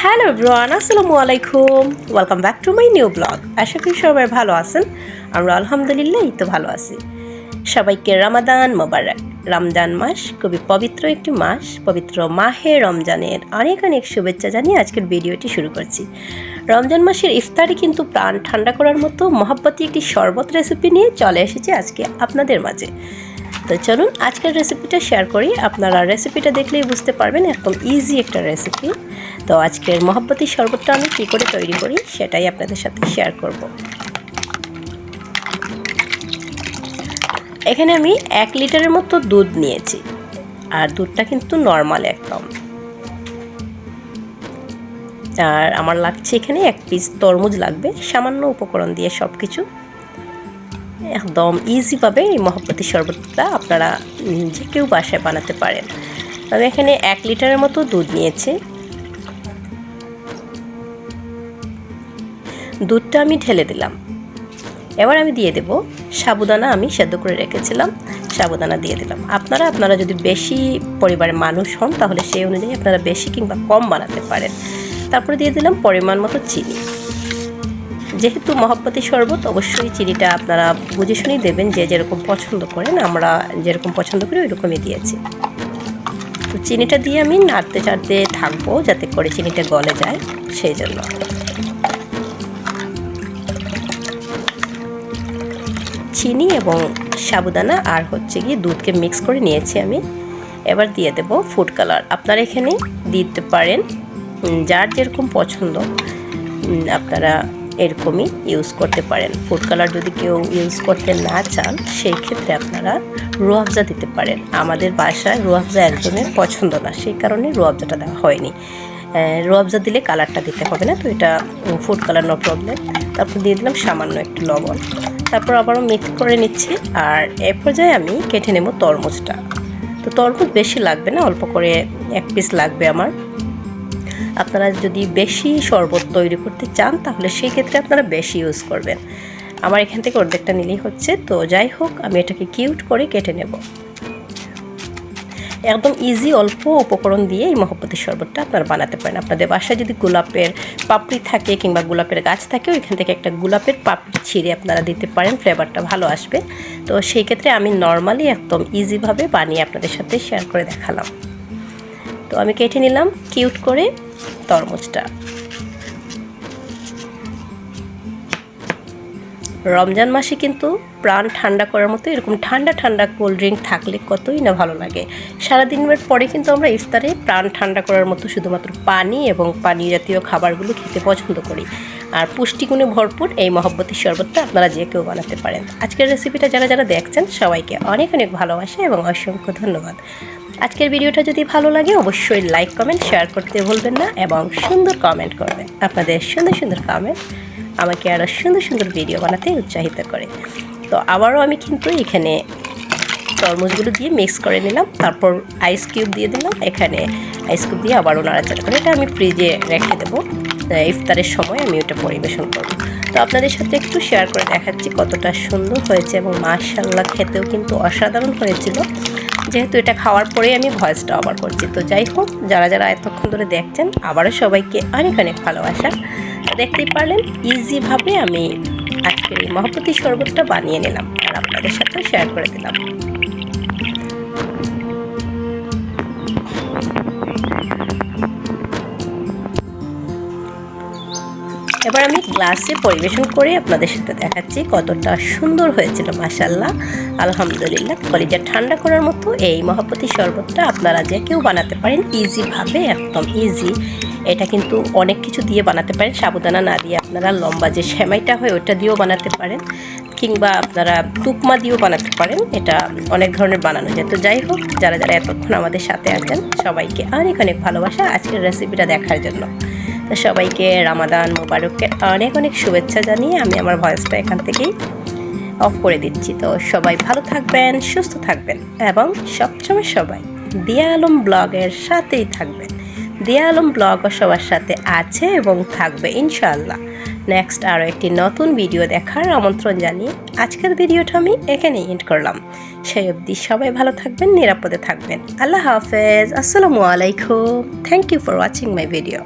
Hello everyone, আসসালামু আলাইকুম। Welcome back to my new blog. আশা করি সবাই ভালো আছেন। আমরা আলহামদুলিল্লাহ এই তো ভালো আছি। সবাইকে রমাদান মোবারক। রমজান মাস খুবই পবিত্র একটি মাস। পবিত্র মাহে রমজানের অনেক অনেক শুভেচ্ছা জানিয়ে আজকের ভিডিওটি শুরু করছি। রমজান মাসের ইফতারি কিন্তু প্রাণ ঠান্ডা করার মতো মহব্বতী একটি শরবত রেসিপি নিয়ে চলে এসেছি আজকে আপনাদের মাঝে। তো চলুন আজকের রেসিপিটা শেয়ার করি। আপনারা রেসিপিটা দেখলেই বুঝতে পারবেন একদম ইজি একটা রেসিপি। তো আজকের মহব্বতী শরবতটা আমি কী করে তৈরি করি সেটাই আপনাদের সাথে শেয়ার করব। এখানে আমি 1 লিটারের মতো দুধ নিয়েছি, আর দুধটা কিন্তু নর্মাল একদম। আর আমার লাগছে এখানে 1 পিস তরমুজ লাগবে। সামান্য উপকরণ দিয়ে সব কিছু একদম ইজিভাবে এই মহব্বতী শরবতটা আপনারা যে কেউ বাসায় বানাতে পারেন। আমি এখানে 1 লিটারের মতো দুধ নিয়েছি। দুধটা আমি ঢেলে দিলাম। এবার আমি দিয়ে দেব সাবুদানা। আমি সেদ্ধ করে রেখেছিলাম, সাবুদানা দিয়ে দিলাম। আপনারা যদি বেশি পরিবারের মানুষ হন তাহলে সেই অনুযায়ী আপনারা বেশি কিংবা কম বানাতে পারেন। তারপরে দিয়ে দিলাম পরিমাণ মতো চিনি। যেহেতু মহব্বতী শরবত অবশ্যই চিনিটা আপনারা বুঝে শুনেই দেবেন, যে যেরকম পছন্দ করেন। আমরা যেরকম পছন্দ করি ওই রকমই দিয়েছি। তো চিনিটা দিয়ে আমি নাড়তে চাড়তে থাকবো যাতে করে চিনিটা গলে যায়, সেই জন্য। চিনি এবং সাবুদানা আর হচ্ছে গিয়ে দুধকে মিক্স করে নিয়েছি আমি। এবার দিয়ে দেব ফুড কালার। আপনারা এখানে দিতে পারেন যার যেরকম পছন্দ, আপনারা এরকমই ইউজ করতে পারেন। ফুড কালার যদি কেউ ইউজ করতে না চান সেই ক্ষেত্রে আপনারা রুয়াবজা দিতে পারেন। আমাদের বাসায় রুয়াবজা একজনের পছন্দ না, সেই কারণে রুয়াবজাটা দেওয়া হয়নি। রুয়াবজা দিলে কালারটা দিতে হবে না, তো এটা ফুড কালার নো প্রবলেম। তারপর দিয়ে দিলাম সামান্য একটু লবণ। তারপর আবারও মিক্স করে নিচ্ছি। আর এ পর্যায়ে আমি কেটে নেব তরমুজটা। তো তরমুজ বেশি লাগবে না, অল্প করে 1 পিস লাগবে আমার। আপনারা যদি বেশি শরবত তৈরি করতে চান তাহলে সেই ক্ষেত্রে আপনারা বেশি ইউজ করবেন। আমার এখান থেকে অর্ধেকটা নিলেই হচ্ছে। তো যাই হোক, আমি এটাকে কিউট করে কেটে নেব। একদম ইজি অল্প উপকরণ দিয়ে এই মহব্বতী শরবতটা আপনারা বানাতে পারেন। আপনাদের বাসায় যদি গোলাপের পাপড়ি থাকে কিংবা গোলাপের গাছ থাকে, ওইখান থেকে একটা গোলাপের পাপড়ি ছিঁড়ে আপনারা দিতে পারেন, ফ্লেভারটা ভালো আসবে। তো সেই ক্ষেত্রে আমি নর্মালি একদম ইজিভাবে বানিয়ে আপনাদের সাথে শেয়ার করে দেখালাম। তো আমি কেটে নিলাম কিউট করে তরমুজটা। রমজান মাসে কিন্তু প্রাণ ঠান্ডা করার মতো এরকম ঠান্ডা ঠান্ডা কোল্ড ড্রিঙ্ক থাকলে কতই না ভালো লাগে। সারাদিনের পরে কিন্তু আমরা ইফতারে প্রাণ ঠান্ডা করার মতো শুধুমাত্র পানি এবং পানি জাতীয় খাবারগুলো খেতে পছন্দ করি। আর পুষ্টিগুণে ভরপুর এই মহব্বতী শরবতটা আপনারা যে কেউ বানাতে পারেন। আজকের রেসিপিটা যারা দেখছেন সবাইকে অনেক অনেক ভালোবাসা এবং অসংখ্য ধন্যবাদ। আজকের ভিডিওটা যদি ভালো লাগে অবশ্যই লাইক কমেন্ট শেয়ার করতে ভুলবেন না, এবং সুন্দর কমেন্ট করবেন। আপনাদের সুন্দর সুন্দর কমেন্ট আমাকে আরও সুন্দর সুন্দর ভিডিও বানাতে উৎসাহিত করে। তো আবারও আমি কিন্তু এখানে তরমুজগুলো দিয়ে মিক্স করে নিলাম। তারপর আইস কিউব দিয়ে দিলাম। এখানে আইস কিউব দিয়ে আবারও নাড়াচাড়া করে এটা আমি ফ্রিজে রেখে দেবো। ইফতারের সময় আমি ওটা পরিবেশন করব। তো আপনাদের সাথে একটু শেয়ার করে দেখাচ্ছি কতটা সুন্দর হয়েছে, এবং মাশাআল্লাহ খেতেও কিন্তু অসাধারণ হয়েছিল। যেহেতু এটা খাওয়ার পরেই আমি ভয়েসটা আবার করছি। তো যাই হোক, যারা এতক্ষণ ধরে দেখছেন আবারও সবাইকে অনেক অনেক ভালোবাসা। দেখতেই পারলেন ইজিভাবে আমি আজকের এই মহব্বতী শরবতটা বানিয়ে নিলাম আর আপনাদের সাথে শেয়ার করে দিলাম। এবার আমি গ্লাসে পরিবেশন করে আপনাদের সাথে দেখাচ্ছি কতটা সুন্দর হয়েছিল। মাশাআল্লাহ, আলহামদুলিল্লাহ। কলিজা ঠান্ডা করার মতো এই মহব্বতী শরবতটা আপনারা যে কেউ বানাতে পারেন ইজিভাবে, একদম ইজি। এটা কিন্তু অনেক কিছু দিয়ে বানাতে পারেন, সাবুদানা না দিয়ে আপনারা লম্বা যে সেমাইটা হয় ওটা দিয়েও বানাতে পারেন, কিংবা আপনারা তুকমা দিয়েও বানাতে পারেন। এটা অনেক ধরনের বানানো যায়। তো যাই হোক, যারা এতক্ষণ আমাদের সাথে আছেন সবাইকে অনেক অনেক ভালোবাসা আজকের রেসিপিটা দেখার জন্য। তো সবাইকে রমাদান মোবারকের অনেক অনেক শুভেচ্ছা জানিয়ে আমি আমার ভয়েসটা এখান থেকেই অফ করে দিচ্ছি। তো সবাই ভালো থাকবেন, সুস্থ থাকবেন, এবং সবসময় সবাই দিয়া আলম ব্লগের সাথেই থাকবেন। দিয়া আলম ব্লগও সবার সাথে আছে এবং থাকবে ইনশাআল্লাহ। নেক্সট আরও একটি নতুন ভিডিও দেখার আমন্ত্রণ জানিয়ে আজকের ভিডিওটা আমি এখানেই এন্ড করলাম। সেই অবধি সবাই ভালো থাকবেন, নিরাপদে থাকবেন। আল্লাহ হাফেজ, আসসালামু আলাইকুম। Thank you for watching my video.